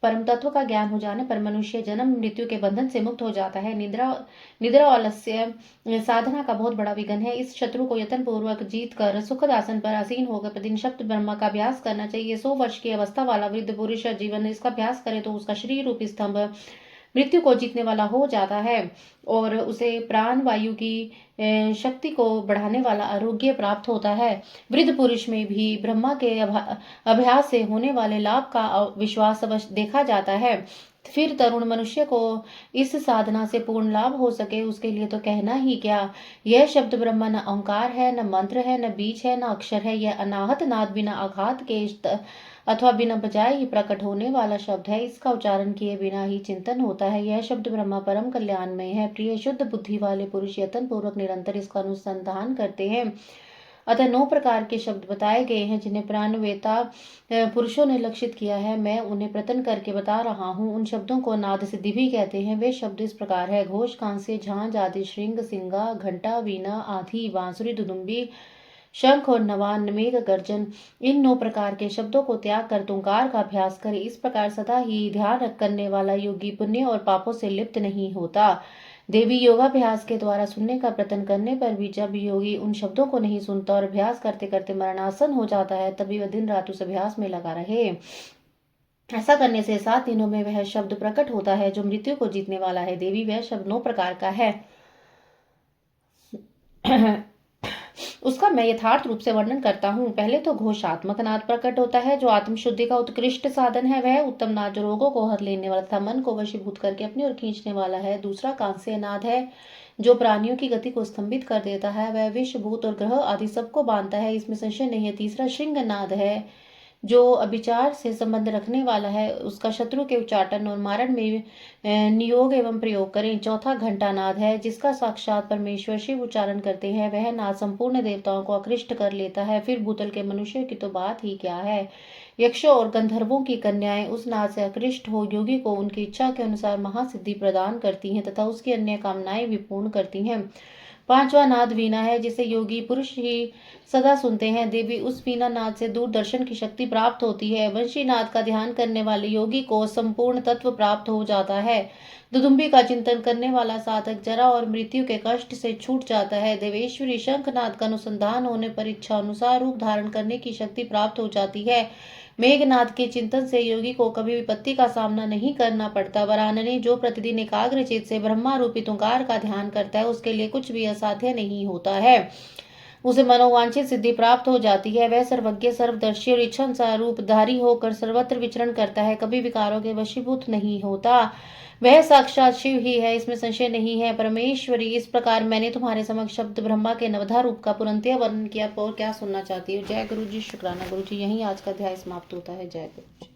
परम तत्व का ज्ञान हो जाने पर मनुष्य जन्म मृत्यु के बंधन से मुक्त हो जाता है। निद्रा आलस्य साधना का बहुत बड़ा विघ्न है। इस शत्रु को यत्न पूर्वक जीत कर सुखद आसन पर आसीन होकर प्रतिदिन शब्द ब्रह्मा का अभ्यास करना चाहिए। 100 वर्ष की अवस्था वाला वृद्ध पुरुष जीवन इसका अभ्यास करे तो उसका शरीर रूपी स्तंभ मृत्यु को जीतने वाला हो जाता है और उसे प्राण वायु की शक्ति को बढ़ाने वाला आरोग्य प्राप्त होता है। वृद्ध पुरुष में भी ब्रह्मा के अभ्यास से होने वाले लाभ का विश्वास देखा जाता है। फिर तरुण मनुष्य को इस साधना से पूर्ण लाभ हो सके उसके लिए तो कहना ही क्या। यह शब्द ब्रह्मा न ओंकार है, न मंत्र है, न बीज है, न अक्षर है। यह अनाहत नाद बिना आघात के अथवा बिना बजाय ही प्रकट होने वाला शब्द है। इसका उच्चारण किए बिना ही चिंतन होता है। यह शब्द ब्रह्मा परम कल्याणमय है। प्रिय शुद्ध बुद्धि वाले पुरुष यत्न पूर्वक निरंतर इसका अनुसंधान करते हैं। अतः 9 प्रकार के शब्द बताए गए हैं जिन्हें प्राणवेता पुरुषों ने लक्षित किया है। मैं उन्हें प्रतन करके बता रहा हूँ। उन शब्दों को नाद सिद्धि भी कहते हैं। वे शब्द इस प्रकार है: घोष, कांस्य, झांझ आदि, श्रृंग, सिंगा, घंटा, वीणा आदि, बांसुरी, दुदुम्बी, शंख और नवान, मेघ गर्जन। इन 9 प्रकार के शब्दों को त्याग कर तुंकार का अभ्यास करे। इस प्रकार सदा ही ध्यान करने वाला योगी पुण्य और पापों से लिप्त नहीं होता। देवी योगाभ्यास के द्वारा सुनने का प्रयत्न करने पर भी जब योगी उन शब्दों को नहीं सुनता और अभ्यास करते करते मरणासन हो जाता है तभी वह दिन रात उस अभ्यास में लगा रहे। ऐसा करने से 7 दिनों में वह शब्द प्रकट होता है जो मृत्यु को जीतने वाला है। देवी, वह शब्द 9 प्रकार का है। उसका मैं यथार्थ रूप से वर्णन करता हूँ। पहले तो घोषात्मक नाद प्रकट होता है जो आत्मशुद्धि का उत्कृष्ट साधन है। वह उत्तम नाद जो रोगों को हर लेने वाला तथा मन को वशीभूत करके अपनी ओर खींचने वाला है। दूसरा कांस्य नाद है जो प्राणियों की गति को स्तंभित कर देता है। वह विष, भूत और ग्रह आदि सबको बांधता है, इसमें संशय नहीं है। तीसरा श्रृंग नाद है जो अभिचार से संबंध रखने वाला है। उसका शत्रु के उच्चाटन और मारण में नियोग एवं प्रयोग करें। चौथा घंटा नाद है जिसका साक्षात परमेश्वर शिव उच्चारण करते हैं। वह नाद संपूर्ण देवताओं को आकृष्ट कर लेता है। फिर भूतल के मनुष्य की तो बात ही क्या है। यक्षों और गंधर्वों की कन्याएं उस नाद से आकृष्ट हो योगी को उनकी इच्छा के अनुसार महासिद्धि प्रदान करती हैं तथा उसकी अन्य कामनाएं भी पूर्ण करती हैं। 5वां नाद वीणा है जिसे योगी पुरुष ही सदा सुनते हैं। देवी, उस वीणा नाद से दूरदर्शन की शक्ति प्राप्त होती है। वंशी नाद का ध्यान करने वाले योगी को संपूर्ण तत्व प्राप्त हो जाता है। दुदुम्बी का चिंतन करने वाला साधक जरा और मृत्यु के कष्ट से छूट जाता है। देवेश्वरी शंखनाद का अनुसंधान होने पर इच्छा अनुसार रूप धारण करने की शक्ति प्राप्त हो जाती है। मेघनाद के चिंतन से योगी को कभी विपत्ति का सामना नहीं करना पड़ता। वरानने, जो प्रतिदिन एकाग्रचित से ब्रह्मा रूपी तुंकार का ध्यान करता है उसके लिए कुछ भी असाध्य नहीं होता है। उसे मनोवांछित सिद्धि प्राप्त हो जाती है। वह सर्वज्ञ, सर्वदर्शी और इच्छानुसार रूपधारी होकर सर्वत्र विचरण करता है, कभी विकारों के वशीभूत नहीं होता। वह साक्षात शिव ही है, इसमें संशय नहीं है। परमेश्वरी, इस प्रकार मैंने तुम्हारे समक्ष शब्द ब्रह्मा के नवधा रूप का पुरंतः वर्णन किया। और क्या सुनना चाहती हो? जय गुरु जी, शुक्राना गुरु जी। यहीं आज का अध्याय समाप्त होता है। जय गुरु जी।